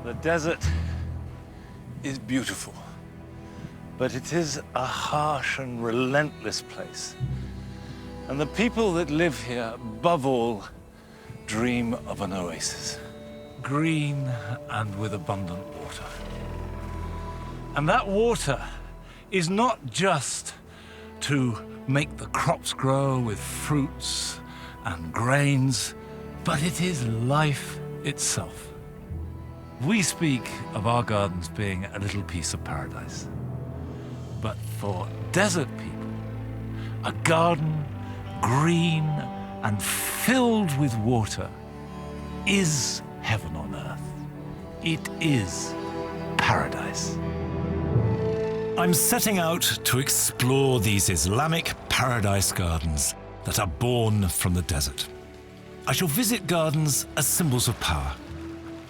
The desert is beautiful, but it is a harsh and relentless place. And the people that live here, above all, dream of an oasis. Green and with abundant water. And that water is not just to make the crops grow with fruits and grains, but it is life itself. We speak of our gardens being a little piece of paradise. But for desert people, a garden green and filled with water is heaven on earth. It is paradise. I'm setting out to explore these Islamic paradise gardens that are born from the desert. I shall visit gardens as symbols of power.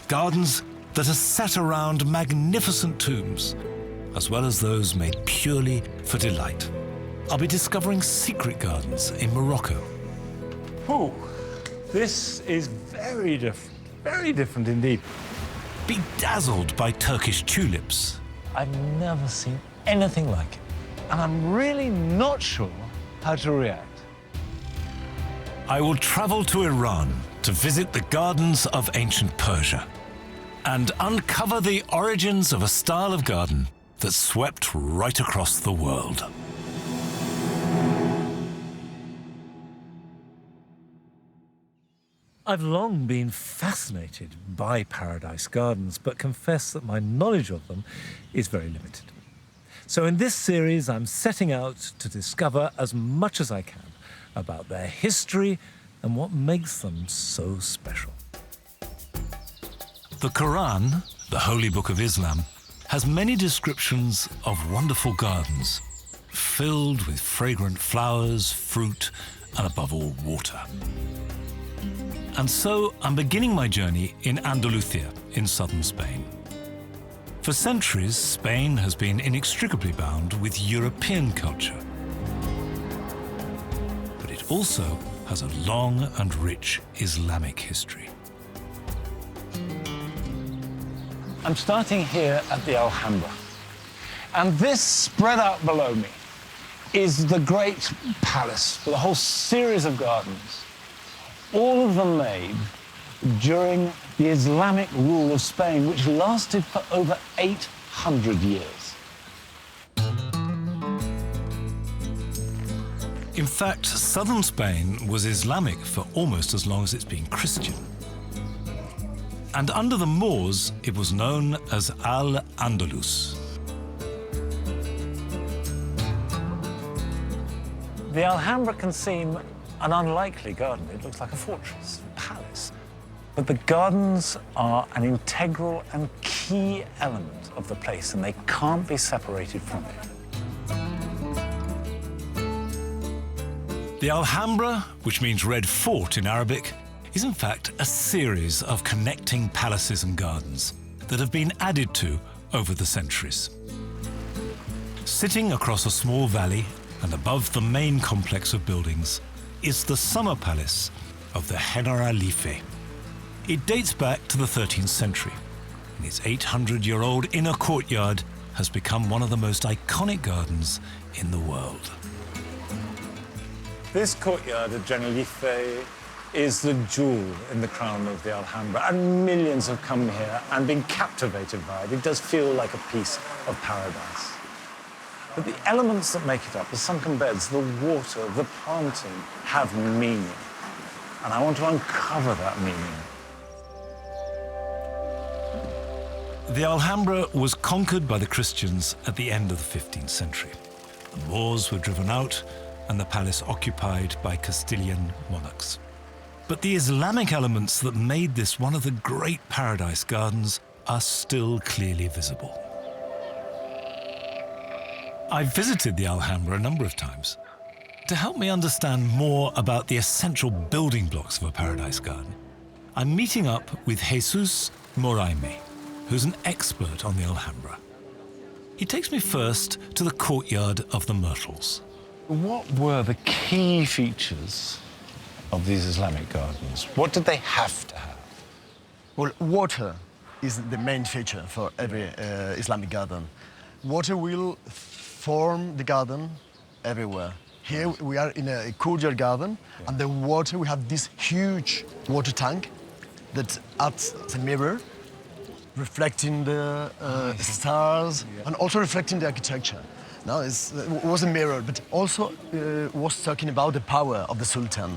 Gardens that are set around magnificent tombs, as well as those made purely for delight. I'll be discovering secret gardens in Morocco. Oh, this is very different indeed. Bedazzled by Turkish tulips. I've never seen anything like it, and I'm really not sure how to react. I will travel to Iran to visit the gardens of ancient Persia and uncover the origins of a style of garden that swept right across the world. I've long been fascinated by paradise gardens, but confess that my knowledge of them is very limited. So in this series, I'm setting out to discover as much as I can about their history and what makes them so special. The Quran, the holy book of Islam, has many descriptions of wonderful gardens, filled with fragrant flowers, fruit, and above all, water. And so I'm beginning my journey in Andalusia, in southern Spain. For centuries, Spain has been inextricably bound with European culture. But it also has a long and rich Islamic history. I'm starting here at the Alhambra. And this spread out below me is the great palace with a whole series of gardens, all of them made during the Islamic rule of Spain, which lasted for over 800 years. In fact, southern Spain was Islamic for almost as long as it's been Christian. And under the Moors, it was known as Al-Andalus. The Alhambra can seem an unlikely garden. It looks like a fortress, a palace. But the gardens are an integral and key element of the place, and they can't be separated from it. The Alhambra, which means Red Fort in Arabic, is in fact a series of connecting palaces and gardens that have been added to over the centuries. Sitting across a small valley and above the main complex of buildings is the summer palace of the Generalife. It dates back to the 13th century, and its 800-year-old inner courtyard has become one of the most iconic gardens in the world. This courtyard at Generalife is the jewel in the crown of the Alhambra, and millions have come here and been captivated by it. It does feel like a piece of paradise. But the elements that make it up, the sunken beds, the water, the planting, have meaning. And I want to uncover that meaning. The Alhambra was conquered by the Christians at the end of the 15th century. The Moors were driven out and the palace occupied by Castilian monarchs. But the Islamic elements that made this one of the great paradise gardens are still clearly visible. I've visited the Alhambra a number of times. To help me understand more about the essential building blocks of a paradise garden, I'm meeting up with Jesus Moraime, who's an expert on the Alhambra. He takes me first to the courtyard of the Myrtles. What were the key features of these Islamic gardens? What did they have to have? Well, water is the main feature for every Islamic garden. Water will form the garden everywhere. Here we are in a courtyard garden, and the water, we have this huge water tank that acts as a mirror, reflecting the stars and also reflecting the architecture. No, it was a mirror, but also was talking about the power of the Sultan.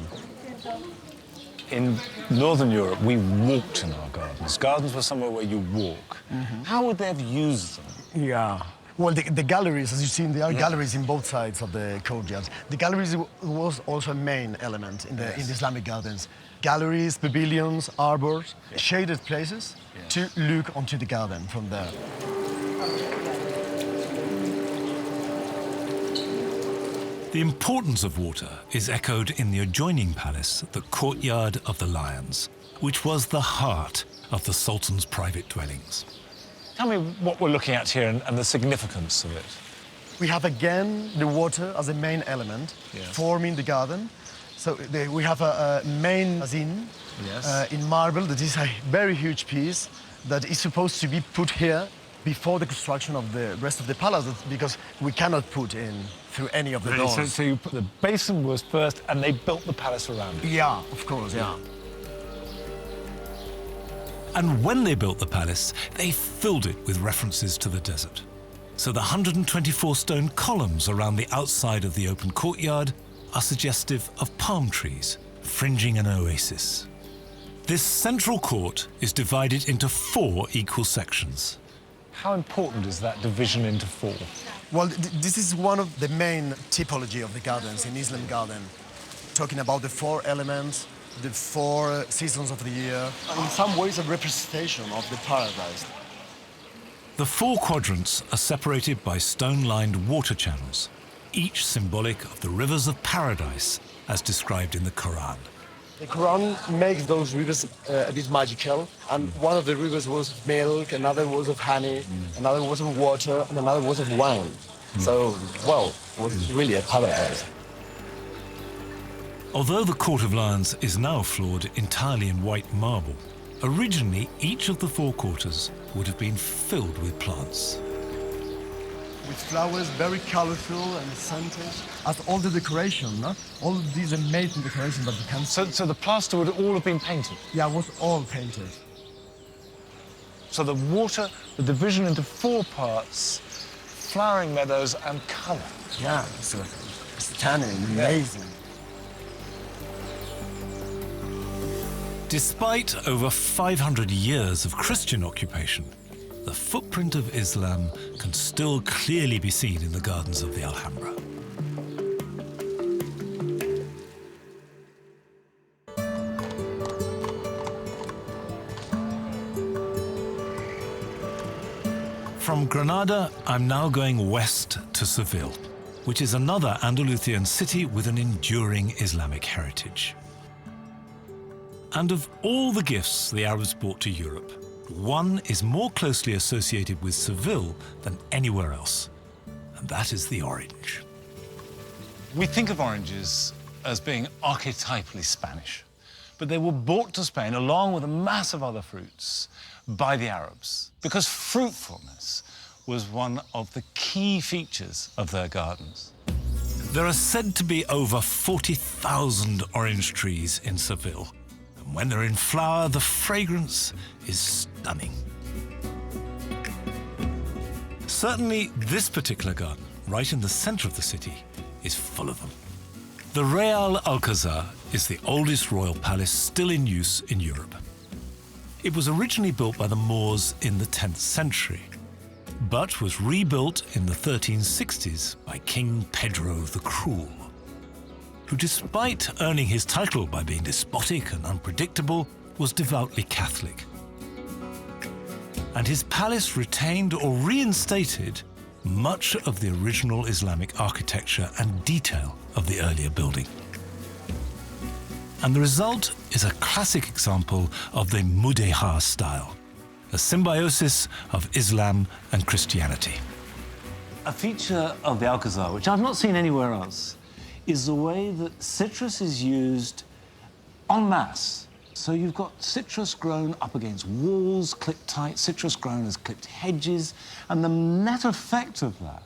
In Northern Europe, we walked in our gardens. Gardens were somewhere where you walk. How would they have used them? Yeah. Well, the galleries, as you see, there are galleries in both sides of the courtyard. The galleries was also a main element in the Islamic gardens. Galleries, pavilions, arbors, shaded places to look onto the garden from there. The importance of water is echoed in the adjoining palace, the Courtyard of the Lions, which was the heart of the Sultan's private dwellings. Tell me what we're looking at here and the significance of it. We have again the water as a main element forming the garden. So we have a main azin in marble that is a very huge piece that is supposed to be put here before the construction of the rest of the palace, because we cannot put in through any of the doors. So you put the basin was first, and they built the palace around it. Yeah, of course, yeah. And when they built the palace, they filled it with references to the desert. So the 124 stone columns around the outside of the open courtyard are suggestive of palm trees fringing an oasis. This central court is divided into 4 equal sections. How important is that division into 4? Well, this is one of the main typology of the gardens in Islam garden, talking about the 4 elements, the 4 seasons of the year, in some ways a representation of the paradise. The 4 quadrants are separated by stone-lined water channels, each symbolic of the rivers of paradise as described in the Quran. The Quran makes those rivers a bit magical, and one of the rivers was of milk, another was of honey, another was of water, and another was of wine. So, well, it was really a paradise. Although the Court of Lions is now floored entirely in white marble, originally each of the 4 quarters would have been filled with plants. With flowers, very colorful and scented. As all the decoration, no? All these amazing decorations that you can see. So the plaster would all have been painted? Yeah, it was all painted. So the water, the division into 4 parts, flowering meadows and color. Yeah, it's stunning, amazing. Despite over 500 years of Christian occupation, the footprint of Islam can still clearly be seen in the gardens of the Alhambra. From Granada, I'm now going west to Seville, which is another Andalusian city with an enduring Islamic heritage. And of all the gifts the Arabs brought to Europe, one is more closely associated with Seville than anywhere else, and that is the orange. We think of oranges as being archetypally Spanish, but they were brought to Spain along with a mass of other fruits by the Arabs, because fruitfulness was one of the key features of their gardens. There are said to be over 40,000 orange trees in Seville. And when they're in flower, the fragrance is stunning. Certainly, this particular garden, right in the center of the city, is full of them. The Real Alcazar is the oldest royal palace still in use in Europe. It was originally built by the Moors in the 10th century, but was rebuilt in the 1360s by King Pedro the Cruel, who, despite earning his title by being despotic and unpredictable, was devoutly Catholic. And his palace retained or reinstated much of the original Islamic architecture and detail of the earlier building. And the result is a classic example of the Mudéjar style, a symbiosis of Islam and Christianity. A feature of the Alcazar, which I've not seen anywhere else, is the way that citrus is used en masse. So you've got citrus grown up against walls, clipped tight, citrus grown as clipped hedges, and the net effect of that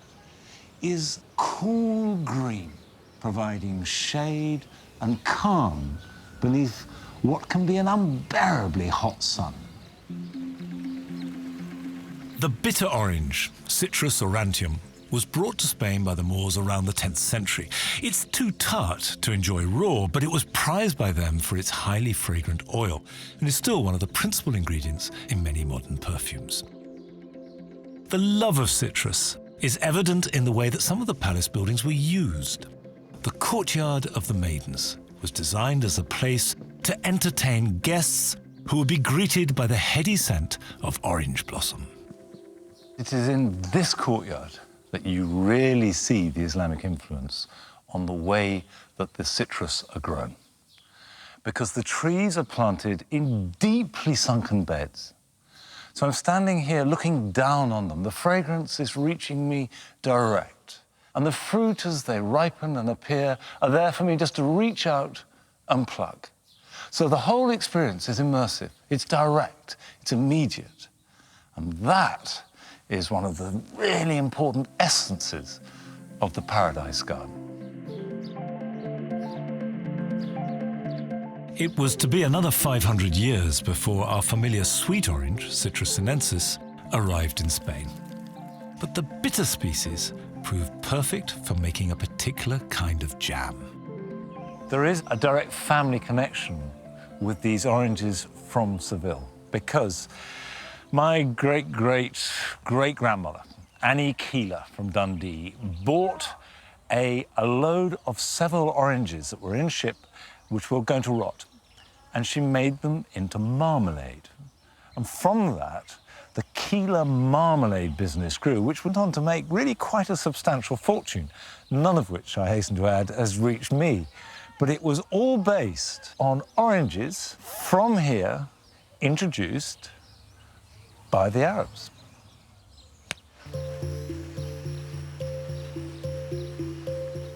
is cool green, providing shade and calm beneath what can be an unbearably hot sun. The bitter orange, Citrus aurantium, was brought to Spain by the Moors around the 10th century. It's too tart to enjoy raw, but it was prized by them for its highly fragrant oil and is still one of the principal ingredients in many modern perfumes. The love of citrus is evident in the way that some of the palace buildings were used. The courtyard of the Maidens was designed as a place to entertain guests who would be greeted by the heady scent of orange blossom. It is in this courtyard that you really see the Islamic influence on the way that the citrus are grown. Because the trees are planted in deeply sunken beds. So I'm standing here looking down on them. The fragrance is reaching me direct. And the fruit, as they ripen and appear, are there for me just to reach out and pluck. So the whole experience is immersive. It's direct. It's immediate. And that is one of the really important essences of the Paradise Garden. It was to be another 500 years before our familiar sweet orange, Citrus sinensis, arrived in Spain. But the bitter species proved perfect for making a particular kind of jam. There is a direct family connection with these oranges from Seville because my great-great-great-grandmother, Annie Keeler from Dundee, bought a load of Seville oranges that were in ship, which were going to rot, and she made them into marmalade. And from that, the Keeler marmalade business grew, which went on to make really quite a substantial fortune, none of which, I hasten to add, has reached me. But it was all based on oranges from here, introduced by the Arabs.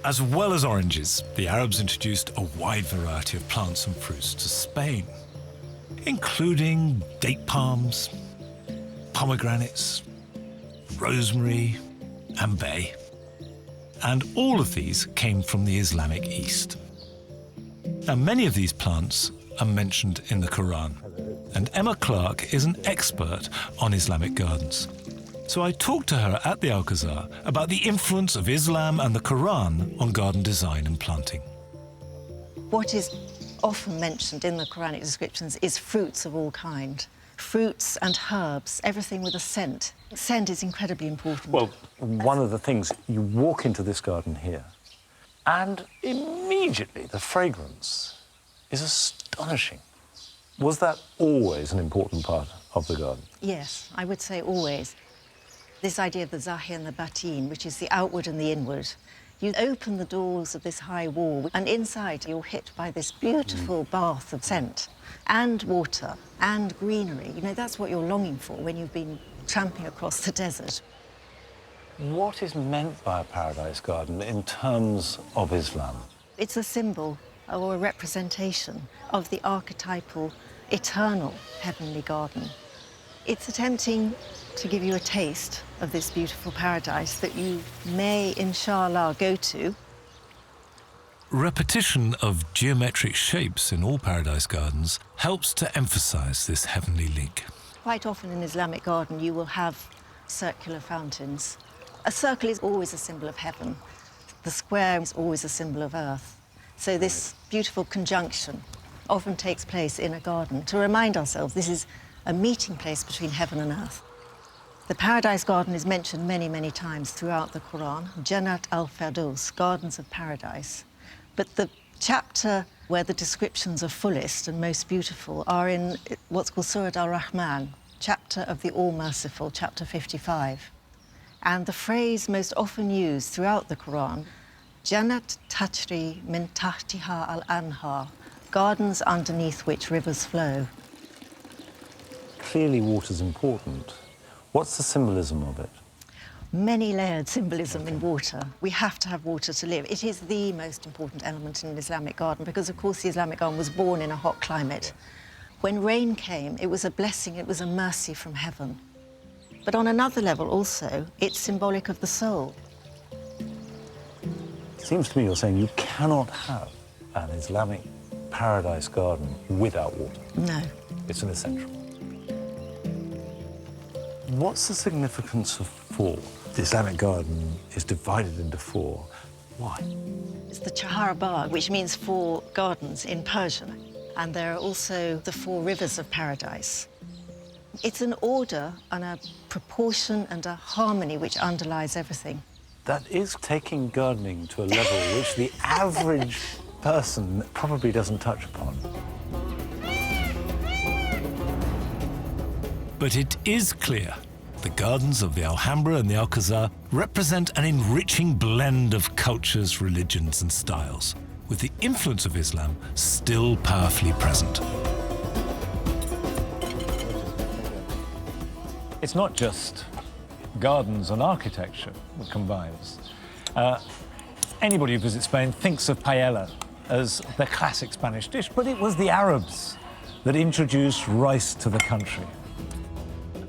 As well as oranges, the Arabs introduced a wide variety of plants and fruits to Spain, including date palms, pomegranates, rosemary, and bay. And all of these came from the Islamic East. Now, many of these plants are mentioned in the Quran, and Emma Clark is an expert on Islamic gardens. So I talked to her at the Alcazar about the influence of Islam and the Quran on garden design and planting. What is often mentioned in the Quranic descriptions is fruits of all kind. Fruits and herbs, everything with a scent. Scent is incredibly important. Well, one of the things, you walk into this garden here, and immediately the fragrance is astonishing. Was that always an important part of the garden? Yes, I would say always. This idea of the zahir and the batin, which is the outward and the inward. You open the doors of this high wall, and inside you're hit by this beautiful bath of scent and water and greenery. You know, that's what you're longing for when you've been tramping across the desert. What is meant by a paradise garden in terms of Islam? It's a symbol or a representation of the archetypal, eternal heavenly garden. It's attempting to give you a taste of this beautiful paradise that you may, inshallah, go to. Repetition of geometric shapes in all paradise gardens helps to emphasize this heavenly link. Quite often in Islamic garden, you will have circular fountains. A circle is always a symbol of heaven. The square is always a symbol of earth. So this beautiful conjunction often takes place in a garden to remind ourselves this is a meeting place between heaven and earth. The Paradise Garden is mentioned many, many times throughout the Quran, Jannat al-Firdaus, Gardens of Paradise. But the chapter where the descriptions are fullest and most beautiful are in what's called Surah al-Rahman, chapter of the All-Merciful, chapter 55. And the phrase most often used throughout the Quran, Jannat tajri min tahtiha al-anhar, gardens underneath which rivers flow. Clearly water's important. What's the symbolism of it? Many layered symbolism in water. We have to have water to live. It is the most important element in an Islamic garden because, of course, the Islamic garden was born in a hot climate. When rain came, it was a blessing, it was a mercy from heaven. But on another level also, it's symbolic of the soul. It seems to me you're saying you cannot have an Islamic paradise garden without water. No. It's an essential. What's the significance of four? The Islamic garden is divided into four. Why? It's the Chahar Bagh, which means four gardens in Persian. And there are also the four rivers of paradise. It's an order and a proportion and a harmony which underlies everything. That is taking gardening to a level which the average person probably doesn't touch upon. But it is clear the gardens of the Alhambra and the Alcazar represent an enriching blend of cultures, religions and styles, with the influence of Islam still powerfully present. It's not just gardens and architecture that combines. Anybody who visits Spain thinks of paella as the classic Spanish dish, but it was the Arabs that introduced rice to the country.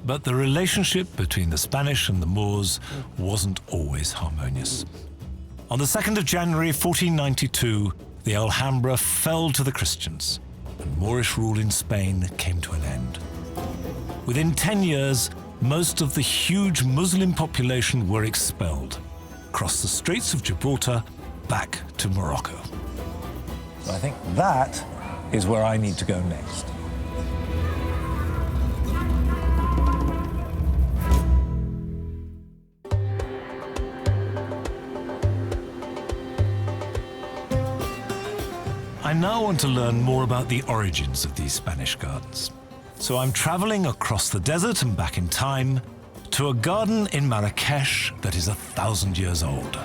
But the relationship between the Spanish and the Moors wasn't always harmonious. On the 2nd of January 1492, the Alhambra fell to the Christians, and Moorish rule in Spain came to an end. Within 10 years, most of the huge Muslim population were expelled, across the Straits of Gibraltar, back to Morocco. So I think that is where I need to go next. I now want to learn more about the origins of these Spanish gardens. So I'm traveling across the desert and back in time to a garden in Marrakesh that is 1,000 years old.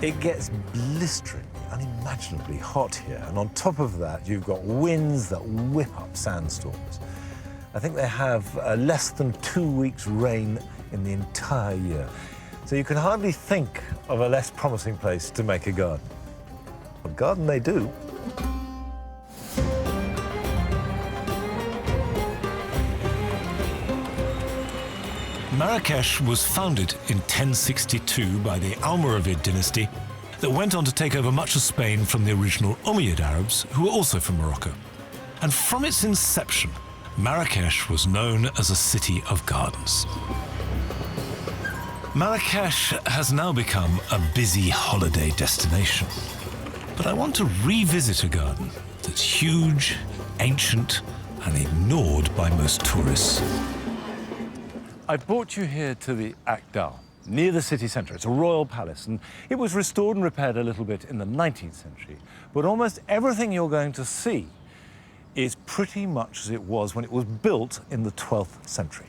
It gets blisteringly, unimaginably hot here, and on top of that, you've got winds that whip up sandstorms. I think they have less than 2 weeks' rain in the entire year. So you can hardly think of a less promising place to make a garden. A garden they do. Marrakesh was founded in 1062 by the Almoravid dynasty that went on to take over much of Spain from the original Umayyad Arabs, who were also from Morocco. And from its inception, Marrakesh was known as a city of gardens. Marrakesh has now become a busy holiday destination. But I want to revisit a garden that's huge, ancient, and ignored by most tourists. I brought you here to the Akdal, near the city centre. It's a royal palace, and it was restored and repaired a little bit in the 19th century. But almost everything you're going to see is pretty much as it was when it was built in the 12th century.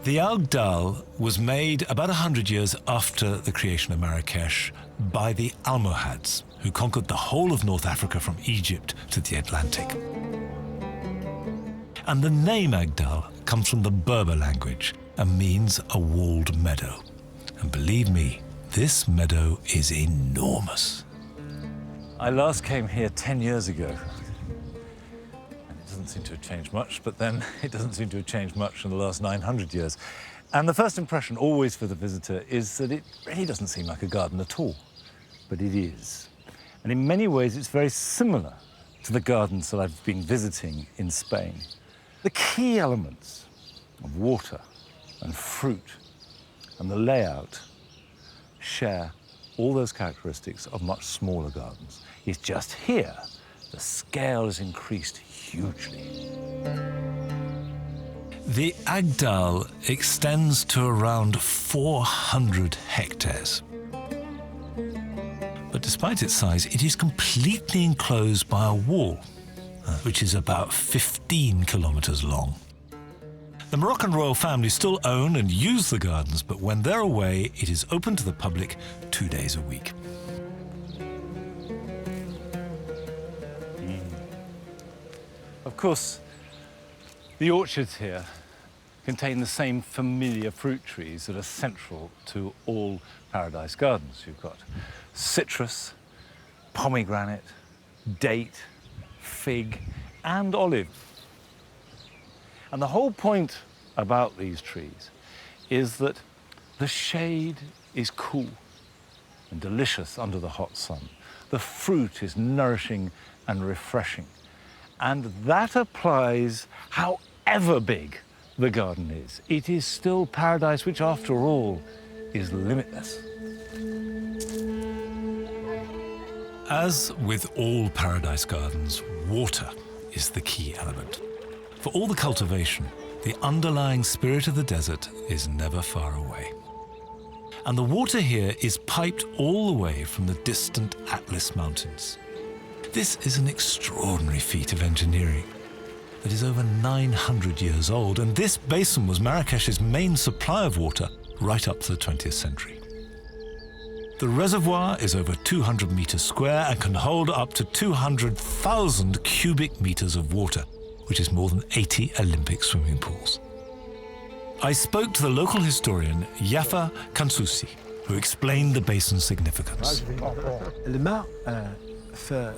The Agdal was made about 100 years after the creation of Marrakesh by the Almohads, who conquered the whole of North Africa from Egypt to the Atlantic. And the name Agdal comes from the Berber language and means a walled meadow. And believe me, this meadow is enormous. I last came here 10 years ago. Doesn't seem to have changed much, but then it doesn't seem to have changed much in the last 900 years. And the first impression always for the visitor is that it really doesn't seem like a garden at all, but it is. And in many ways, it's very similar to the gardens that I've been visiting in Spain. The key elements of water and fruit and the layout share all those characteristics of much smaller gardens. It's just here the scale is increased hugely. The Agdal extends to around 400 hectares. But despite its size, it is completely enclosed by a wall, which is about 15 kilometers long. The Moroccan royal family still own and use the gardens, but when they're away, it is open to the public 2 days a week. Of course, the orchards here contain the same familiar fruit trees that are central to all paradise gardens. You've got citrus, pomegranate, date, fig, and olive. And the whole point about these trees is that the shade is cool and delicious under the hot sun. The fruit is nourishing and refreshing. And that applies however big the garden is. It is still paradise, which after all is limitless. As with all paradise gardens, water is the key element. For all the cultivation, the underlying spirit of the desert is never far away. And the water here is piped all the way from the distant Atlas Mountains. This is an extraordinary feat of engineering that is over 900 years old, and this basin was Marrakesh's main supply of water right up to the 20th century. The reservoir is over 200 meters square and can hold up to 200,000 cubic meters of water, which is more than 80 Olympic swimming pools. I spoke to the local historian Yafa Kansusi, who explained the basin's significance. الماء في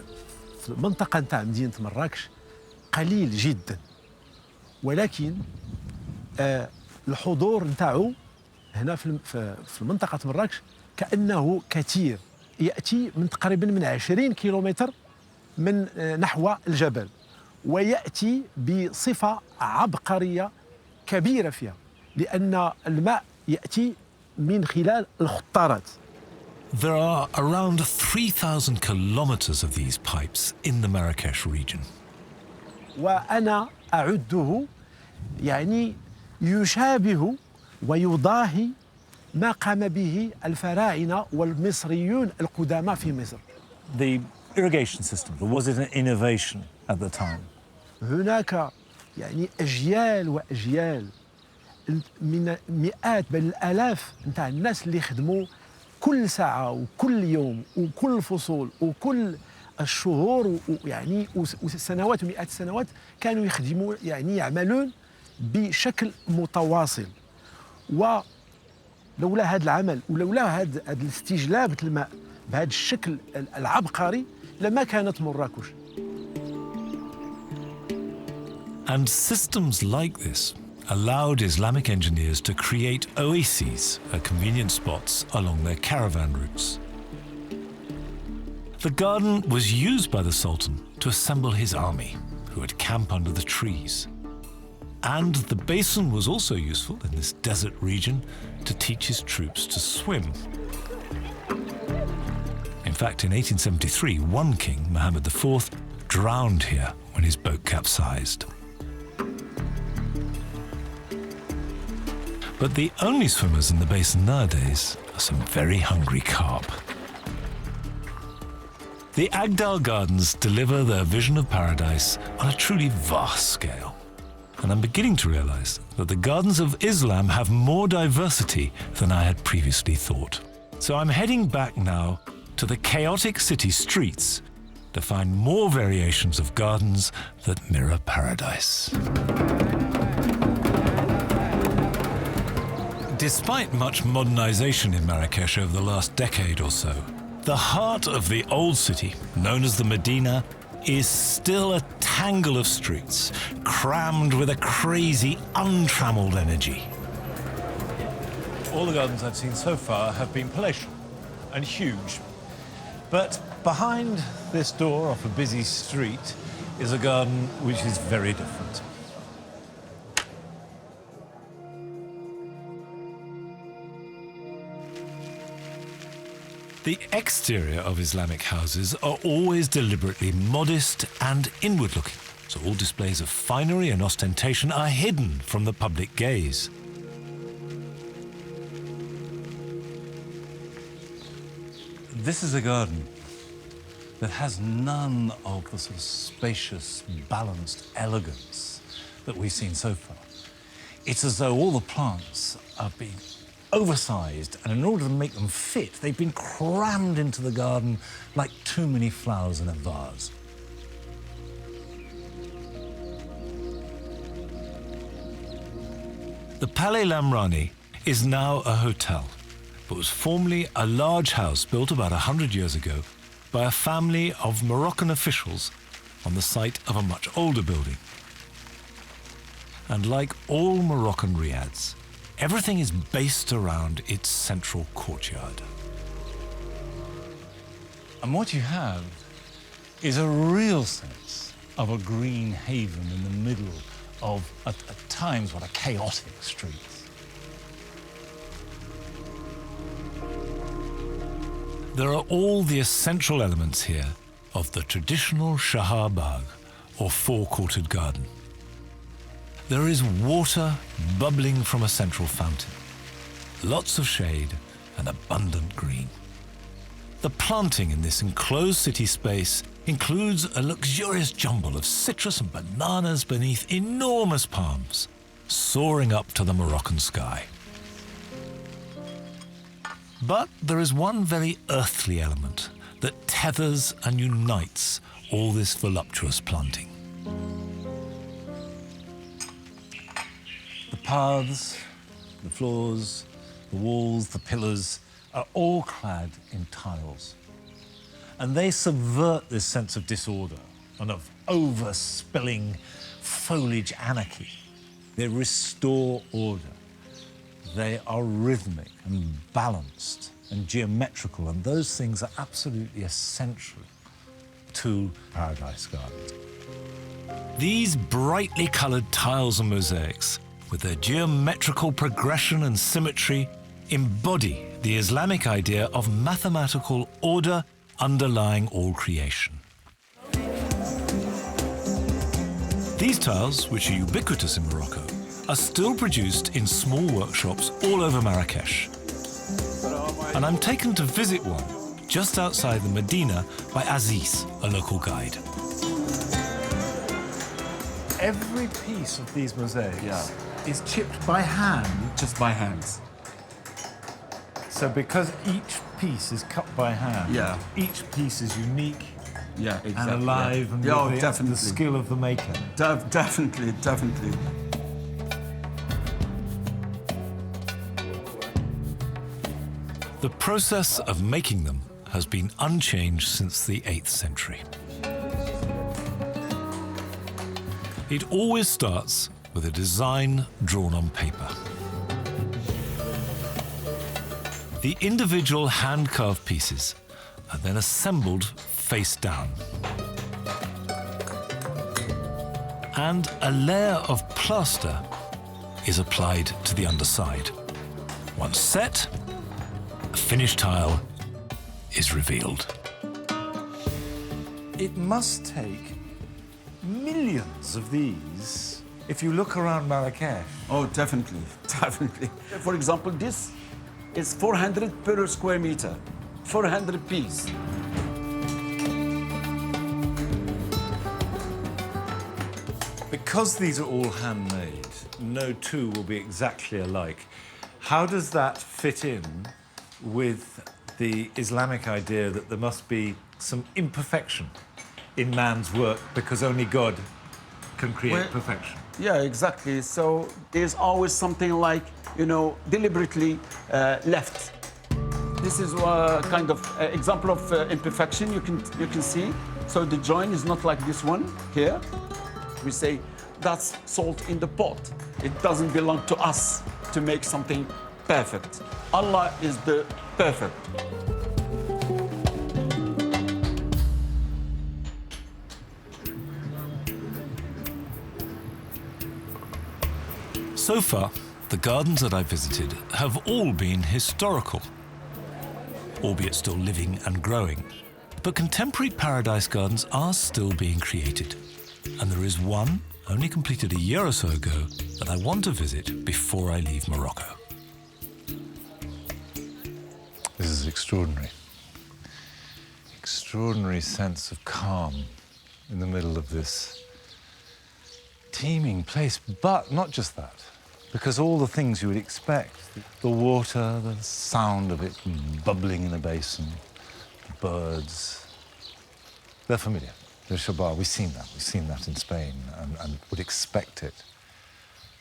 المنطقة نتاع مدينة مراكش قليل جدا، ولكن الحضور نتاعو هنا في منطقة مراكش كأنه كثير، يأتي من تقريبا من 20 كيلومتر من نحو الجبل، ويأتي بصفة عبقرية كبيرة فيها، لأن الماء يأتي من خلال الخطارات. There are around 3,000 kilometers of these pipes in the Marrakesh region. وأنا أعده يعني يشابه ويضاهي ما قام به الفراعنة والمصريون القدامى في مصر. The irrigation system, was it an innovation at the time? هناك يعني أجيال وأجيال من مئات بل الآلاف نتاع الناس اللي خدموا كل ساعة وكل يوم وكل فصول وكل الشهور ويعني وسنوات ومئات السنوات كانوا يخدموا يعني يعملون بشكل متواصل. ولولا هذا العمل ولولا هذا الاستجلاب الماء بهذا الشكل العبقري لما كانت مراكش. And systems like this allowed Islamic engineers to create oases at convenient spots along their caravan routes. The garden was used by the Sultan to assemble his army, who would camp under the trees. And the basin was also useful in this desert region to teach his troops to swim. In fact, in 1873, one king, Muhammad IV, drowned here when his boat capsized. But the only swimmers in the basin nowadays are some very hungry carp. The Agdal Gardens deliver their vision of paradise on a truly vast scale. And I'm beginning to realize that the gardens of Islam have more diversity than I had previously thought. So I'm heading back now to the chaotic city streets to find more variations of gardens that mirror paradise. Despite much modernization in Marrakesh over the last decade or so, the heart of the old city, known as the Medina, is still a tangle of streets, crammed with a crazy, untrammeled energy. All the gardens I've seen so far have been palatial and huge. But behind this door off a busy street is a garden which is very different. The exterior of Islamic houses are always deliberately modest and inward-looking, so all displays of finery and ostentation are hidden from the public gaze. This is a garden that has none of the sort of spacious, balanced elegance that we've seen so far. It's as though all the plants have been oversized, and in order to make them fit, they've been crammed into the garden like too many flowers in a vase. The Palais Lamrani is now a hotel, but was formerly a large house built about 100 years ago by a family of Moroccan officials on the site of a much older building. And like all Moroccan riads, everything is based around its central courtyard. And what you have is a real sense of a green haven in the middle of, at times, what are chaotic streets. There are all the essential elements here of the traditional Shahar Bagh, or four-quartered garden. There is water bubbling from a central fountain, lots of shade and abundant green. The planting in this enclosed city space includes a luxurious jumble of citrus and bananas beneath enormous palms, soaring up to the Moroccan sky. But there is one very earthly element that tethers and unites all this voluptuous planting. The paths, the floors, the walls, the pillars are all clad in tiles. And they subvert this sense of disorder and of overspilling foliage anarchy. They restore order. They are rhythmic and balanced and geometrical, and those things are absolutely essential to Paradise Gardens. These brightly coloured tiles and mosaics, with their geometrical progression and symmetry, embody the Islamic idea of mathematical order underlying all creation. These tiles, which are ubiquitous in Morocco, are still produced in small workshops all over Marrakesh. And I'm taken to visit one just outside the Medina by Aziz, a local guide. Every piece of these mosaics is chipped by hand. Just by hands. So because each piece is cut by hand, each piece is unique Yeah, exactly. and alive and yeah, with definitely. the skill of the maker. Definitely, definitely. The process of making them has been unchanged since the 8th century. It always starts with a design drawn on paper. The individual hand-carved pieces are then assembled face down. And a layer of plaster is applied to the underside. Once set, a finished tile is revealed. It must take millions of these if you look around Marrakesh. Oh, definitely, definitely. For example, this is 400 per square meter, 400 piece. Because these are all handmade, no two will be exactly alike. How does that fit in with the Islamic idea that there must be some imperfection in man's work because only God can create perfection? Yeah, exactly. So there's always something like, you know, deliberately left. This is a kind of example of imperfection you can see. So the joint is not like this one here. We say that's salt in the pot. It doesn't belong to us to make something perfect. Allah is the perfect. So far, the gardens that I visited have all been historical, albeit still living and growing. But contemporary paradise gardens are still being created. And there is one, only completed a year or so ago, that I want to visit before I leave Morocco. This is extraordinary. Extraordinary sense of calm in the middle of this teeming place. But not just that, because all the things you would expect, the water, the sound of it bubbling in a basin, the birds, they're familiar. The Shabar, we've seen that in Spain and would expect it.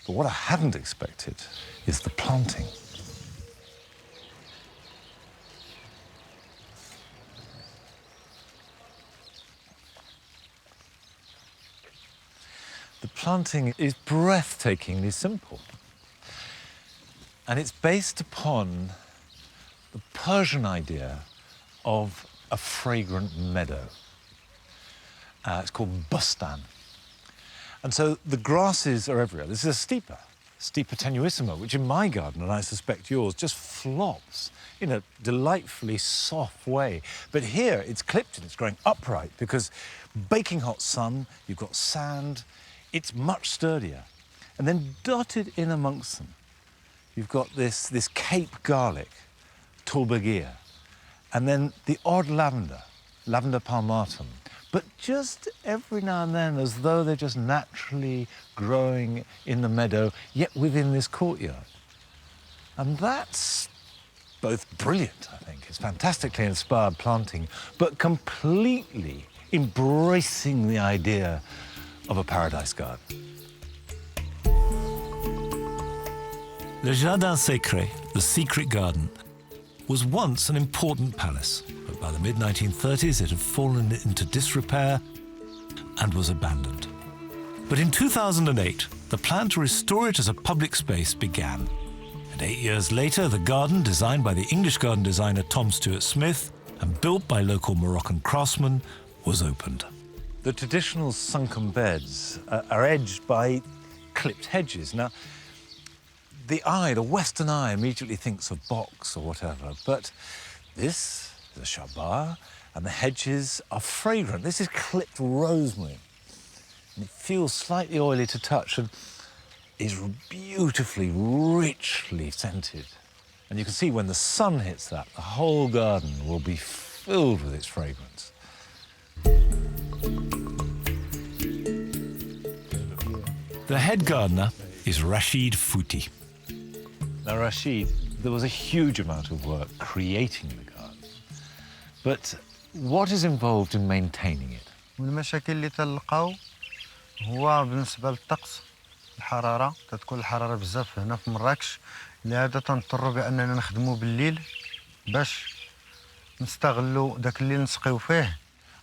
But what I hadn't expected is the planting. The planting is breathtakingly simple. And it's based upon the Persian idea of a fragrant meadow. It's called bustan. And so the grasses are everywhere. This is a Stipa tenuissima, which in my garden, and I suspect yours, just flops in a delightfully soft way. But here it's clipped and it's growing upright because baking hot sun, you've got sand, it's much sturdier. And then dotted in amongst them, you've got this Cape garlic, tulbagia, and then the odd lavender, Lavender palmatum. But just every now and then, as though they're just naturally growing in the meadow, yet within this courtyard. And that's both brilliant, I think. It's fantastically inspired planting, but completely embracing the idea of a paradise garden. Le Jardin Secret, the secret garden, was once an important palace, but by the mid-1930s it had fallen into disrepair and was abandoned. But in 2008, the plan to restore it as a public space began. And 8 years later, the garden, designed by the English garden designer Tom Stuart Smith and built by local Moroccan craftsmen, was opened. The traditional sunken beds are edged by clipped hedges. Now, the Western eye immediately thinks of box or whatever, but this is a shabar, and the hedges are fragrant. This is clipped rosemary, and it feels slightly oily to touch and is beautifully, richly scented. And you can see when the sun hits that, the whole garden will be filled with its fragrance. The head gardener is Rashid Fouti. Now, Rashid, there was a huge amount of work creating the garden. But what is involved in maintaining it? من المشاكل اللي تلقاو هو بالنسبة للطقس الحرارة تتكون الحرارة بزاف هنا في مراكش لهذا تنضطروا بأننا نخدموا بالليل باش نستغلوا داك الليل نسقيو فيه.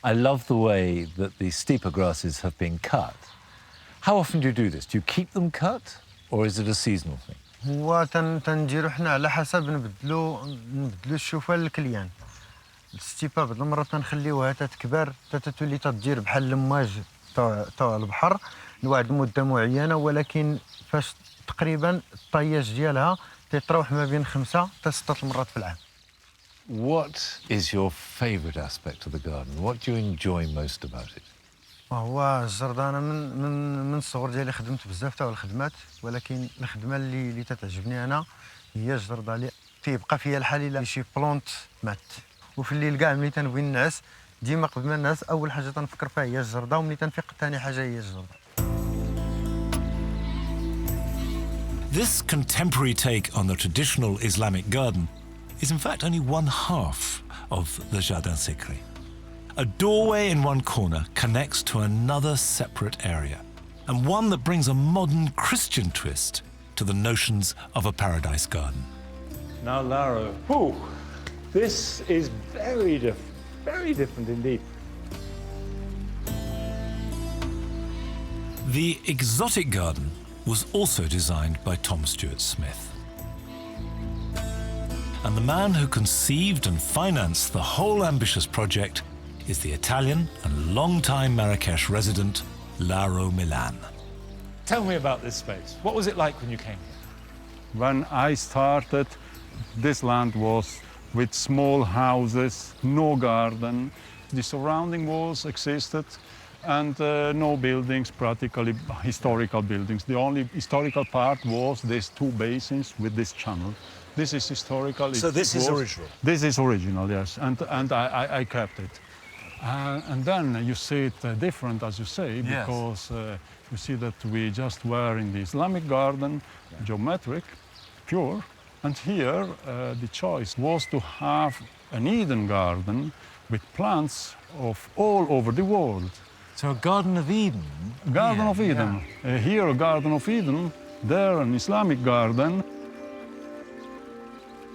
I love the way that the steeper grasses have been cut. How often do you do this? Do you keep them cut, or is it a seasonal thing? هو تنديرو حنا على حسب نبدلو الشوفة للكليان. الستيبا بعض المرات تنخليوها تتكبر تتولي تدير بحال الماج تاع البحر لواحد المدة معينة، ولكن فاش تقريبا الطياج ديالها تيتراوح ما بين 5 حتى 6 المرات في العام. What is your favourite aspect of the garden? What do you enjoy most about it? هو الجردة أنا من الصغر ديالي خدمت بزاف تاع الخدمات، ولكن الخدمة اللي تتعجبني أنا هي الجردة اللي تيبقى فيها الحال إلا شي بلونت مات، وفي الليل كاع ملي تنبغي ننعس ديما قبل ما ننعس أول حاجة تنفكر فيها هي الجردة، وملي تنفيق ثاني حاجة هي الجردة. This contemporary take on the traditional Islamic garden is in fact only one half of the Jardin Secret. A doorway in one corner connects to another separate area, and one that brings a modern Christian twist to the notions of a paradise garden. Now, Lara, this is very different indeed. The exotic garden was also designed by Tom Stuart Smith. And the man who conceived and financed the whole ambitious project is the Italian and long-time Marrakesh resident, Lauro Milan. Tell me about this space. What was it like when you came here? When I started, this land was with small houses, no garden. The surrounding walls existed and no buildings, practically historical buildings. The only historical part was these 2 basins with this channel. This is historical. So this is original? This is original, yes, and I kept it. And then you see it different, as you say, because you see that we just were in the Islamic garden, geometric, pure, and here the choice was to have an Eden garden with plants of all over the world. So a Garden of Eden? Garden of Eden. Here, a Garden of Eden There, an Islamic garden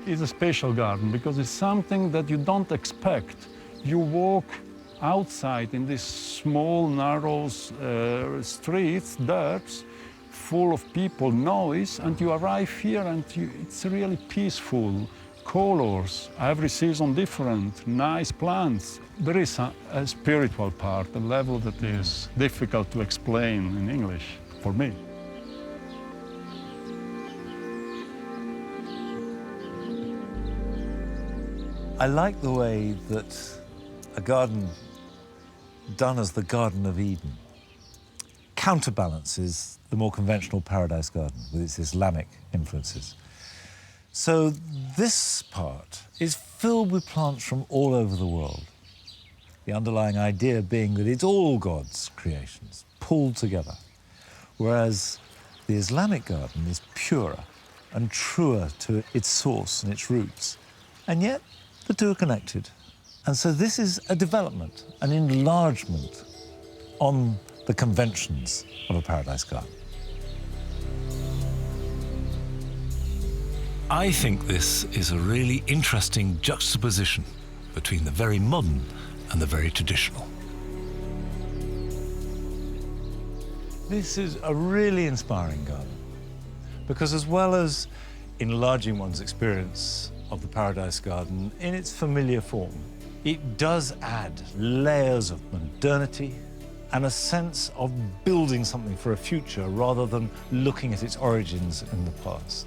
is a special garden because it's something that you don't expect. You walk outside in these small, narrow streets, dirt, full of people, noise, and you arrive here and it's really peaceful. Colors, every season different, nice plants. There is a spiritual part, a level that is difficult to explain in English for me. I like the way that a garden done as the Garden of Eden counterbalances the more conventional Paradise Garden with its Islamic influences. So this part is filled with plants from all over the world. The underlying idea being that it's all God's creations, pulled together. Whereas the Islamic garden is purer and truer to its source and its roots. And yet, the two are connected. And so this is a development, an enlargement on the conventions of a Paradise Garden. I think this is a really interesting juxtaposition between the very modern and the very traditional. This is a really inspiring garden because as well as enlarging one's experience of the Paradise Garden in its familiar form, it does add layers of modernity and a sense of building something for a future rather than looking at its origins in the past.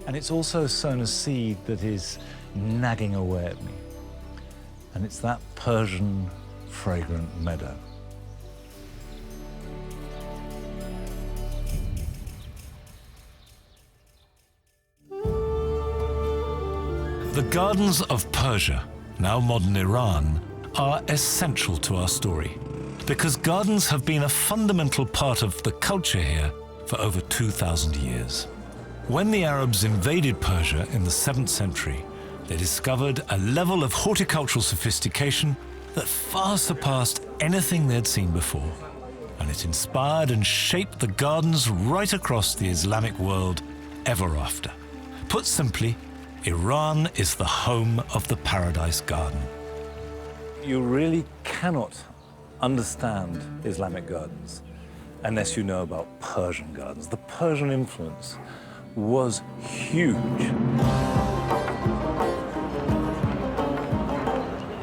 And it's also sown a seed that is nagging away at me. And it's that Persian fragrant meadow. The gardens of Persia, now modern Iran, are essential to our story because gardens have been a fundamental part of the culture here for over 2,000 years. When the Arabs invaded Persia in the 7th century, they discovered a level of horticultural sophistication that far surpassed anything they'd seen before. And it inspired and shaped the gardens right across the Islamic world ever after. Put simply, Iran is the home of the Paradise Garden. You really cannot understand Islamic gardens unless you know about Persian gardens. The Persian influence was huge.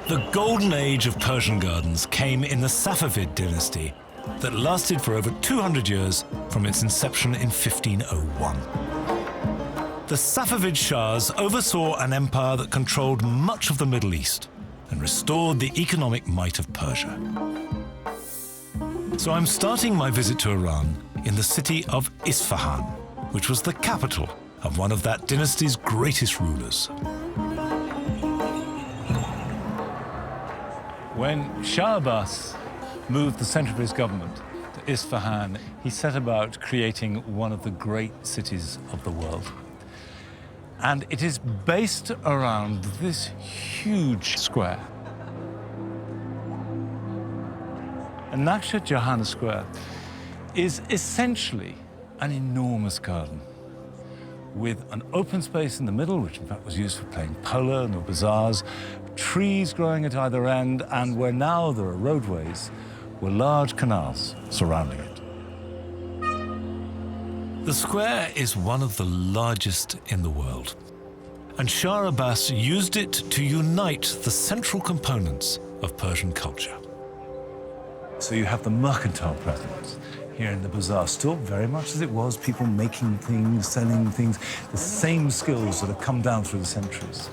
The golden age of Persian gardens came in the Safavid dynasty that lasted for over 200 years from its inception in 1501. The Safavid Shahs oversaw an empire that controlled much of the Middle East and restored the economic might of Persia. So I'm starting my visit to Iran in the city of Isfahan, which was the capital of one of that dynasty's greatest rulers. When Shah Abbas moved the center of his government to Isfahan, he set about creating one of the great cities of the world. And it is based around this huge square. And Naksha Jahana Square is essentially an enormous garden with an open space in the middle, which in fact was used for playing polo, and there were bazaars, trees growing at either end, and where now there are roadways, were large canals surrounding it. The square is one of the largest in the world, and Shah Abbas used it to unite the central components of Persian culture. So you have the mercantile presence here in the bazaar, still very much as it was, people making things, selling things, the same skills that have come down through the centuries.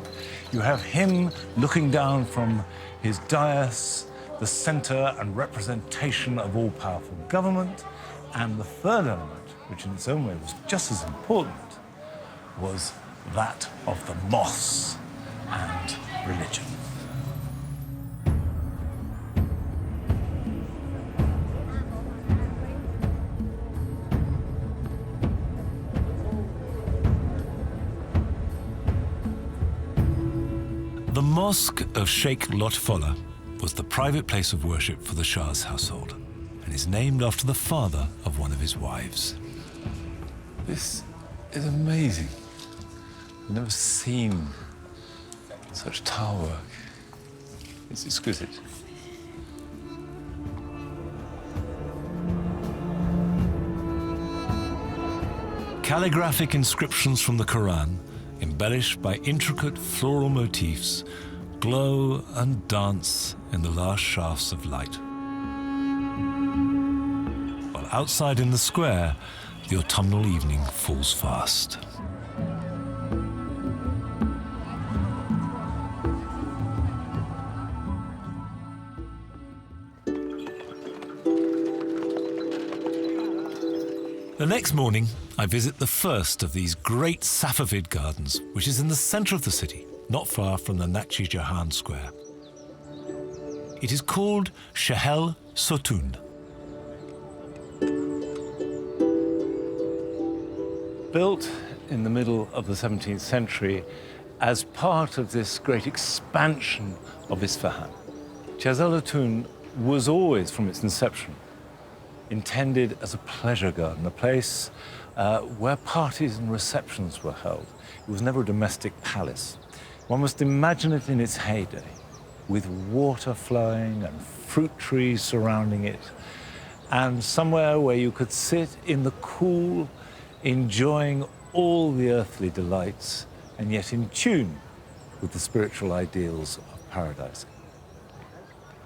You have him looking down from his dais, the center and representation of all-powerful government, and the third element, which in its own way was just as important, was that of the mosque and religion. The mosque of Sheikh Lotfollah was the private place of worship for the Shah's household and is named after the father of one of his wives. This is amazing. I've never seen such tile work. It's exquisite. Calligraphic inscriptions from the Quran, embellished by intricate floral motifs, glow and dance in the last shafts of light. While outside in the square, the autumnal evening falls fast. The next morning, I visit the first of these great Safavid gardens, which is in the center of the city, not far from the Nakshi Jahan Square. It is called Shahel Sotun. Built in the middle of the 17th century as part of this great expansion of Isfahan. Shahel Sotun was always, from its inception, intended as a pleasure garden, a place where parties and receptions were held. It was never a domestic palace. One must imagine it in its heyday, with water flowing and fruit trees surrounding it, and somewhere where you could sit in the cool, enjoying all the earthly delights, and yet in tune with the spiritual ideals of paradise.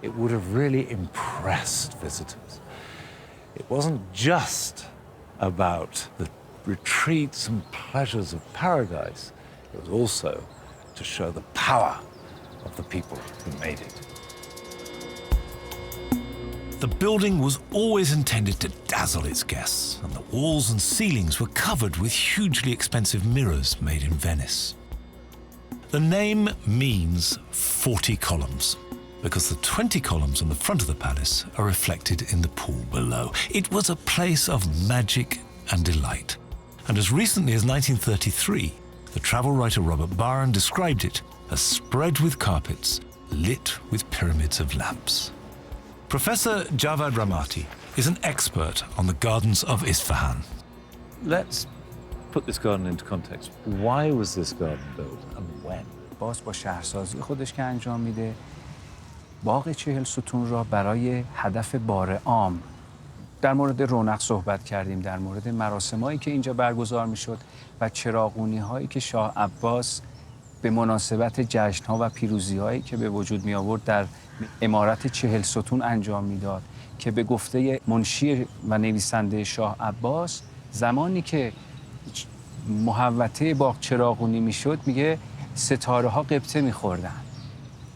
It would have really impressed visitors. It wasn't just about the retreats and pleasures of paradise. It was also to show the power of the people who made it. The building was always intended to dazzle its guests, and the walls and ceilings were covered with hugely expensive mirrors made in Venice. The name means 40 columns, because the 20 columns on the front of the palace are reflected in the pool below. It was a place of magic and delight. And as recently as 1933, the travel writer Robert Barron described it as spread with carpets, lit with pyramids of lamps. Professor Javad Ramati is an expert on the gardens of Isfahan. Let's put this garden into context. Why was this garden built and when? باز با شهرسازی خودش که انجام میده باغ 40 ستون را برای هدف بار عام در مورد رونق صحبت کردیم، در مورد مراسمایی که اینجا برگزار میشد و چراغونی هایی که شاه عباس به مناسبت جشن‌ها و پیروزی‌هایی که به وجود می آورد در عمارت 40 ستون انجام میداد که به گفته منشی و نویسنده شاه عباس زمانی که محوطه باغ چراغونی میشد میگه ستاره ها قبطه میخوردن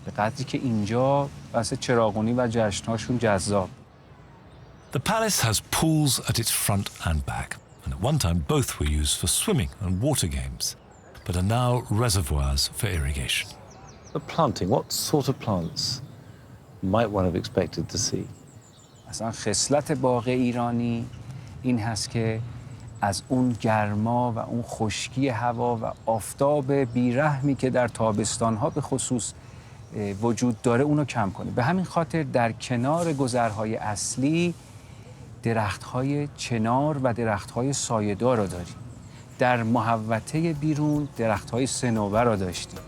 به قدری که اینجا واسه چراغونی و جشن‌هاشون جذاب. The palace has pools at its front and back, and at one time both were used for swimming and water games, but are now reservoirs for irrigation. The planting, what sort of plants might one have expected to see? مثلا خصلت باغ ایرانی این هست که از اون گرما و اون خشکی هوا و آفتاب بیرحمی که در تابستان‌ها به خصوص وجود داره اونو کم کنه. به همین خاطر در کنار گذرهای اصلی درخت‌های چنار و درخت‌های سایه‌دار را داریم. در محوطه بیرون درخت‌های صنوبر را داشتیم.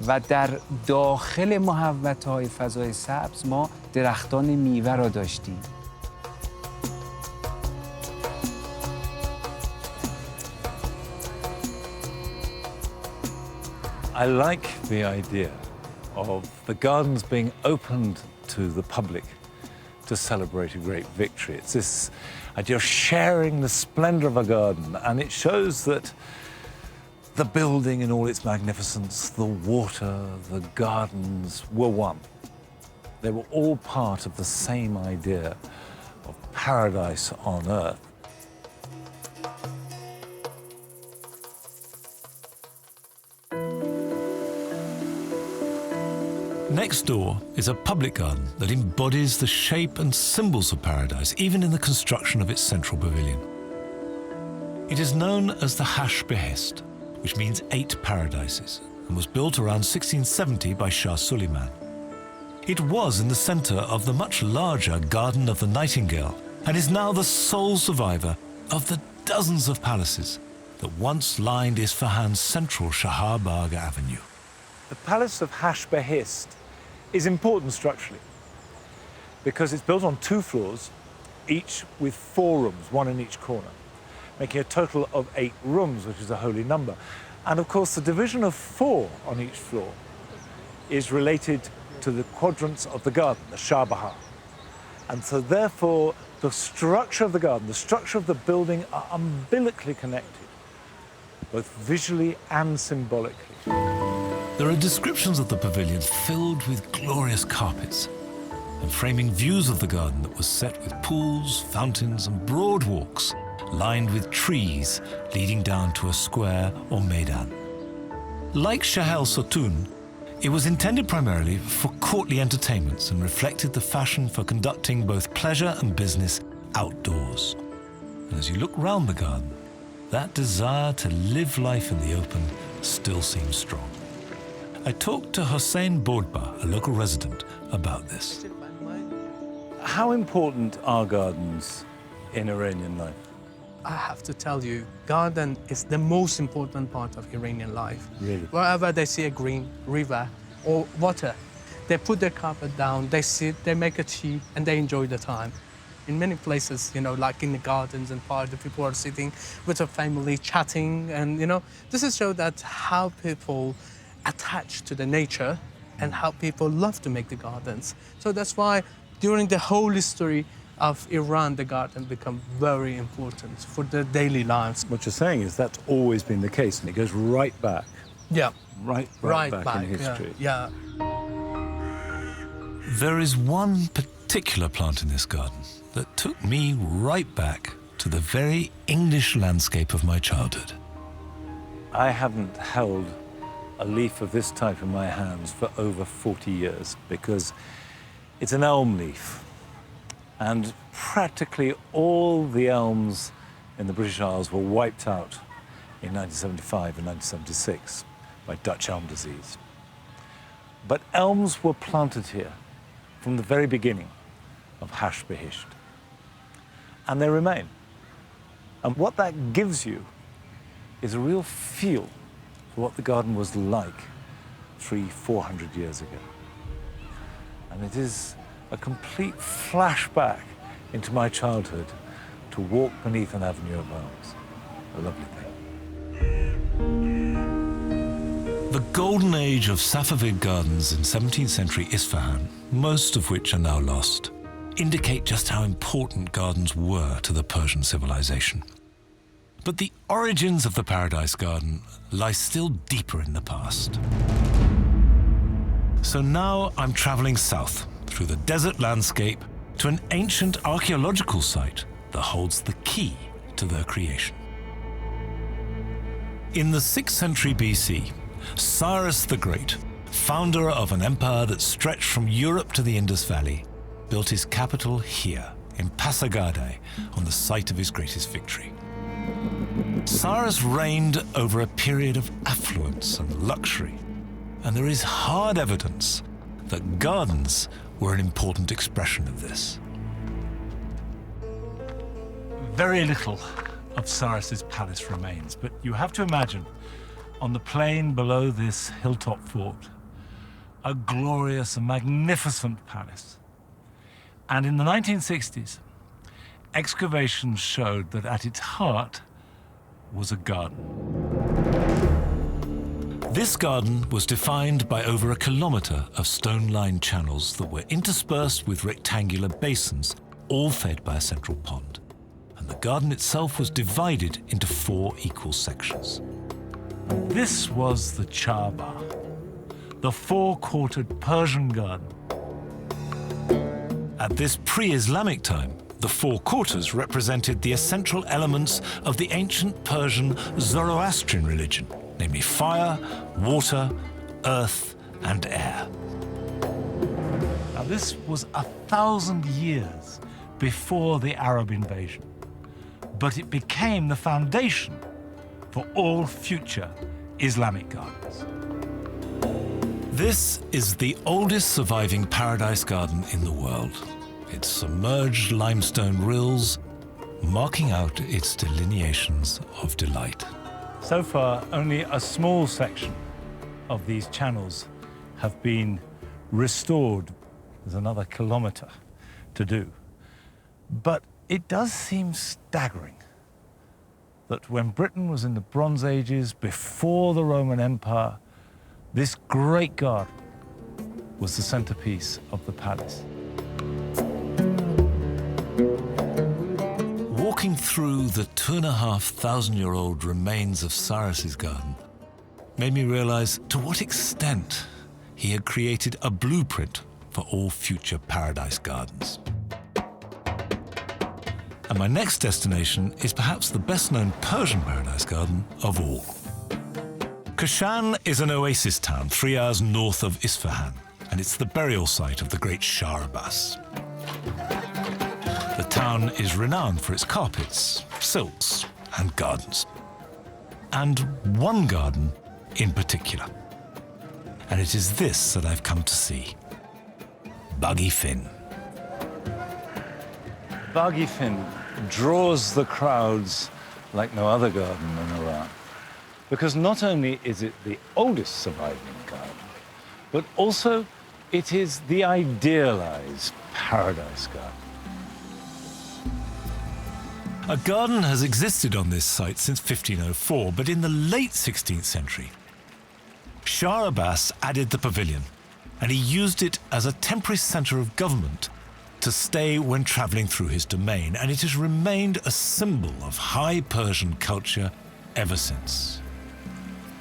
و در داخل محوطه‌های فضای سبز ما درختان میوه را داشتیم. I like the idea of the gardens being opened to the public to celebrate a great victory. It's this idea of sharing the splendor of a garden, and it shows that the building in all its magnificence, the water, the gardens were one. They were all part of the same idea of paradise on earth. Next door is a public garden that embodies the shape and symbols of paradise, even in the construction of its central pavilion. It is known as the Hash Behest, which means 8 paradises, and was built around 1670 by Shah Suleiman. It was in the center of the much larger Garden of the Nightingale and is now the sole survivor of the dozens of palaces that once lined Isfahan's central Shahar Bagh Avenue. The Palace of Hash-Behist is important structurally because it's built on 2 floors, each with 4 rooms, 1 in each corner, making a total of 8 rooms, which is a holy number. And of course, the division of 4 on each floor is related to the quadrants of the garden, the Shah Bahar. And so therefore, the structure of the garden, the structure of the building are umbilically connected, both visually and symbolically. There are descriptions of the pavilion filled with glorious carpets and framing views of the garden that was set with pools, fountains and broad walks lined with trees leading down to a square or maidan. Like Shahel Sotun, it was intended primarily for courtly entertainments and reflected the fashion for conducting both pleasure and business outdoors. And as you look round the garden, that desire to live life in the open still seems strong. I talked to Hossein Bordba, a local resident, about this. How important are gardens in Iranian life? I have to tell you, garden is the most important part of Iranian life. Really? Wherever they see a green river or water, they put their carpet down, they sit, they make a tea, and they enjoy the time. In many places, you know, like in the gardens and parks, the people are sitting with their family, chatting, and, you know, this is show that how people attach to the nature and how people love to make the gardens. So that's why during the whole history of Iran, the garden become very important for the daily lives. What you're saying is that's always been the case, and it goes right back. Yeah. Right back in history. Yeah. There is one particular plant in this garden that took me right back to the very English landscape of my childhood. I haven't held a leaf of this type in my hands for over 40 years because it's an elm leaf. And practically all the elms in the British Isles were wiped out in 1975 and 1976 by Dutch elm disease. But elms were planted here from the very beginning of Hash-Behist. And they remain. And what that gives you is a real feel for what the garden was like 300-400 years ago. And it is a complete flashback into my childhood to walk beneath an avenue of elms. A lovely thing. The golden age of Safavid gardens in 17th century Isfahan, most of which are now lost, indicate just how important gardens were to the Persian civilization. But the origins of the Paradise Garden lie still deeper in the past. So now I'm traveling south through the desert landscape to an ancient archaeological site that holds the key to their creation. In the 6th century BC, Cyrus the Great, founder of an empire that stretched from Europe to the Indus Valley, built his capital here, in Pasargadae, on the site of his greatest victory. Cyrus reigned over a period of affluence and luxury, and there is hard evidence that gardens were an important expression of this. Very little of Cyrus's palace remains, but you have to imagine, on the plain below this hilltop fort, a glorious and magnificent palace. And in the 1960s, excavations showed that at its heart was a garden. This garden was defined by over a kilometre of stone-lined channels that were interspersed with rectangular basins, all fed by a central pond. And the garden itself was divided into 4 equal sections. This was the Chaba, the 4-quartered Persian garden. At this pre-Islamic time, the 4 quarters represented the essential elements of the ancient Persian Zoroastrian religion, namely fire, water, earth, and air. Now, this was 1,000 years before the Arab invasion, but it became the foundation for all future Islamic gardens. This is the oldest surviving paradise garden in the world. Its submerged limestone rills marking out its delineations of delight. So far, only a small section of these channels have been restored. There's another kilometre to do. But it does seem staggering that when Britain was in the Bronze Ages, before the Roman Empire, this great garden was the centerpiece of the palace. Walking through the 2,500-year-old remains of Cyrus's garden made me realize to what extent he had created a blueprint for all future paradise gardens. And my next destination is perhaps the best-known Persian paradise garden of all. Kashan is an oasis town 3 hours north of Isfahan, and it's the burial site of the great Shah Abbas. The town is renowned for its carpets, silks, and gardens. And one garden in particular. And it is this that I've come to see. Buggy Finn. Buggy Finn draws the crowds like no other garden in Iran. Because not only is it the oldest surviving garden, but also it is the idealized paradise garden. A garden has existed on this site since 1504, but in the late 16th century, Shah Abbas added the pavilion, and he used it as a temporary center of government to stay when traveling through his domain, and it has remained a symbol of high Persian culture ever since.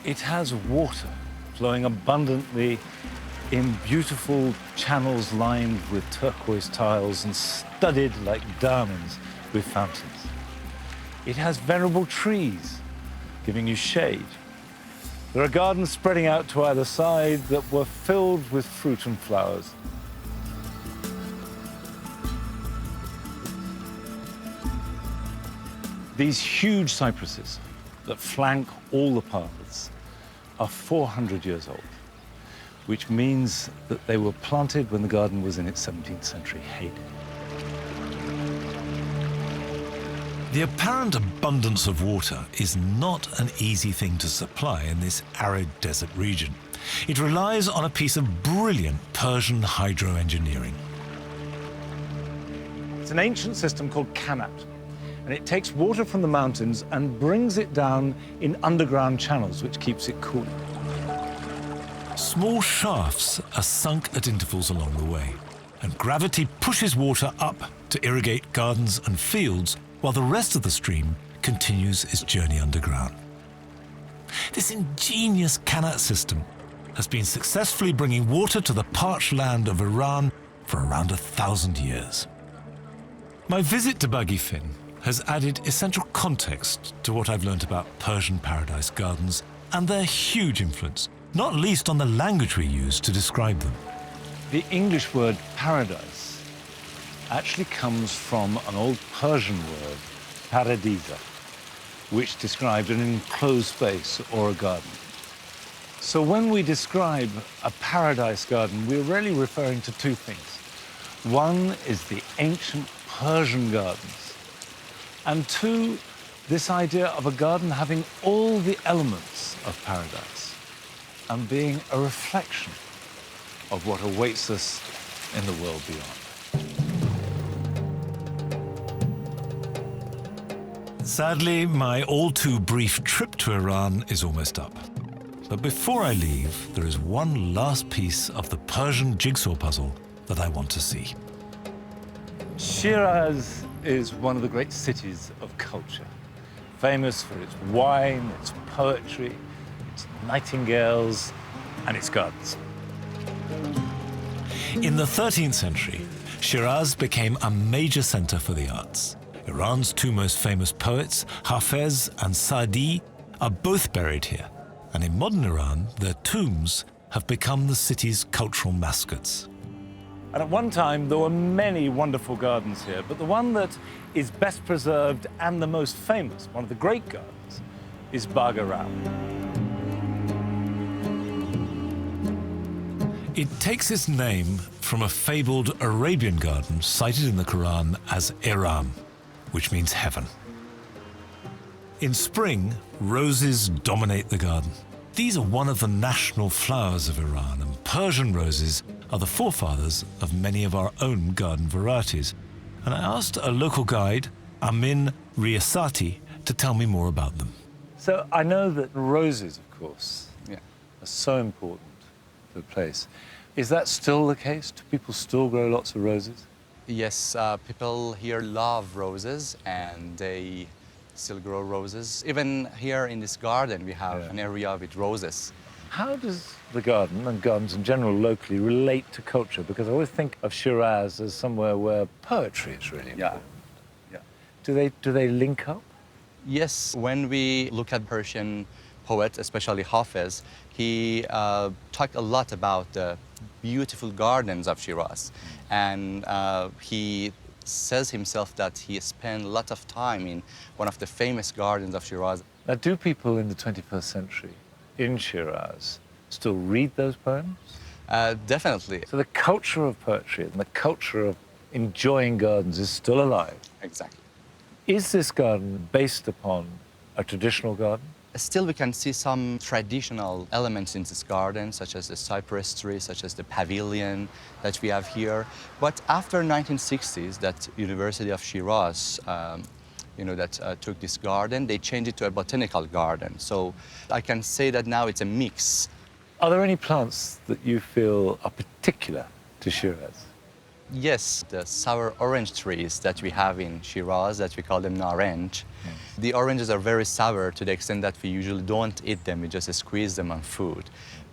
It has water flowing abundantly in beautiful channels lined with turquoise tiles and studded like diamonds with fountains. It has venerable trees giving you shade. There are gardens spreading out to either side that were filled with fruit and flowers. These huge cypresses that flank all the paths are 400 years old, which means that they were planted when the garden was in its 17th century heyday. The apparent abundance of water is not an easy thing to supply in this arid desert region. It relies on a piece of brilliant Persian hydroengineering. It's an ancient system called Qanat, and it takes water from the mountains and brings it down in underground channels, which keeps it cool. Small shafts are sunk at intervals along the way, and gravity pushes water up to irrigate gardens and fields, while the rest of the stream continues its journey underground. This ingenious Qanat system has been successfully bringing water to the parched land of Iran for around 1,000 years. My visit to Buggy Finn has added essential context to what I've learned about Persian paradise gardens and their huge influence, not least on the language we use to describe them. The English word paradise actually comes from an old Persian word, paradisa, which described an enclosed space or a garden. So when we describe a paradise garden, we're really referring to two things. One is the ancient Persian gardens, and two, this idea of a garden having all the elements of paradise and being a reflection of what awaits us in the world beyond. Sadly, my all-too-brief trip to Iran is almost up. But before I leave, there is one last piece of the Persian jigsaw puzzle that I want to see. Shiraz is one of the great cities of culture, famous for its wine, its poetry, its nightingales, and its gardens. In the 13th century, Shiraz became a major center for the arts. Iran's two most famous poets, Hafez and Saadi, are both buried here. And in modern Iran, their tombs have become the city's cultural mascots. And at one time, there were many wonderful gardens here, but the one that is best preserved and the most famous, one of the great gardens, is Bagh-e-Ram. It takes its name from a fabled Arabian garden cited in the Quran as Iram. which means heaven. In spring, roses dominate the garden. These are one of the national flowers of Iran, and Persian roses are the forefathers of many of our own garden varieties. And I asked a local guide, Amin Riasati, to tell me more about them. So I know that roses, of course, are so important to the place. Is that still the case? Do people still grow lots of roses? Yes, people here love roses and they still grow roses. Even here in this garden, we have an area with roses. How does the garden and gardens in general locally relate to culture? Because I always think of Shiraz as somewhere where poetry is really important. Do they link up? Yes, when we look at Persian poets, especially Hafiz, he talked a lot about the beautiful gardens of Shiraz. And he says himself that he spent a lot of time in one of the famous gardens of Shiraz. Now, do people in the 21st century in Shiraz still read those poems? Definitely. So the culture of poetry and the culture of enjoying gardens is still alive? Exactly. Is this garden based upon a traditional garden? Still, we can see some traditional elements in this garden, such as the cypress tree, such as the pavilion that we have here. But after 1960s, that University of Shiraz, took this garden, they changed it to a botanical garden. So I can say that now it's a mix. Are there any plants that you feel are particular to Shiraz? Yes, the sour orange trees that we have in Shiraz, that we call them naranj. The oranges are very sour to the extent that we usually don't eat them, we just squeeze them on food.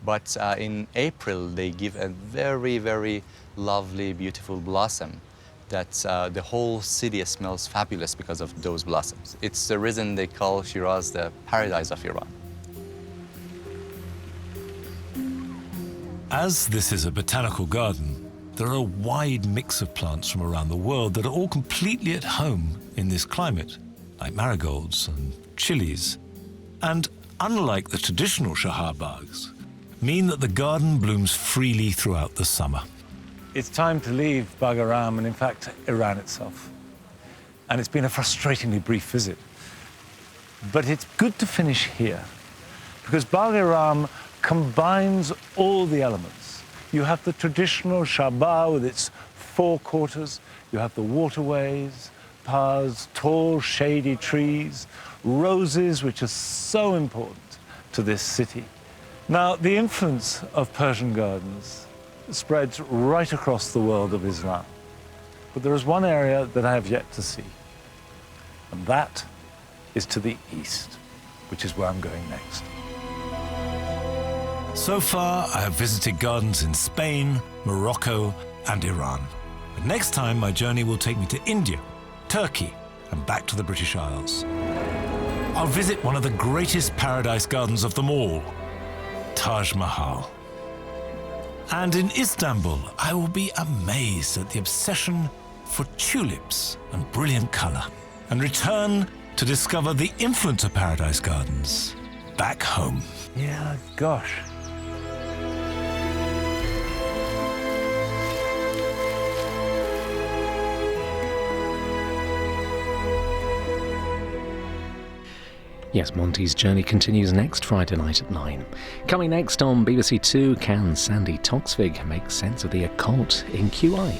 But in April, they give a very, very lovely, beautiful blossom that the whole city smells fabulous because of those blossoms. It's the reason they call Shiraz the paradise of Iran. As this is a botanical garden, there are a wide mix of plants from around the world that are all completely at home in this climate, like marigolds and chilies. And unlike the traditional Shahar Baghs, mean that the garden blooms freely throughout the summer. It's time to leave Bagharam and, in fact, Iran itself. And it's been a frustratingly brief visit. But it's good to finish here, because Bagharam combines all the elements. You have the traditional Shabba with its four quarters. You have the waterways, paths, tall, shady trees, roses, which are so important to this city. Now, the influence of Persian gardens spreads right across the world of Islam. But there is one area that I have yet to see, and that is to the east, which is where I'm going next. So far, I have visited gardens in Spain, Morocco, and Iran. But next time, my journey will take me to India, Turkey, and back to the British Isles. I'll visit one of the greatest paradise gardens of them all, Taj Mahal. And in Istanbul, I will be amazed at the obsession for tulips and brilliant color, and return to discover the influence of paradise gardens back home. Yeah, gosh. Yes, Monty's journey continues next Friday night at 9. Coming next on BBC Two, can Sandy Toksvig make sense of the occult in QI?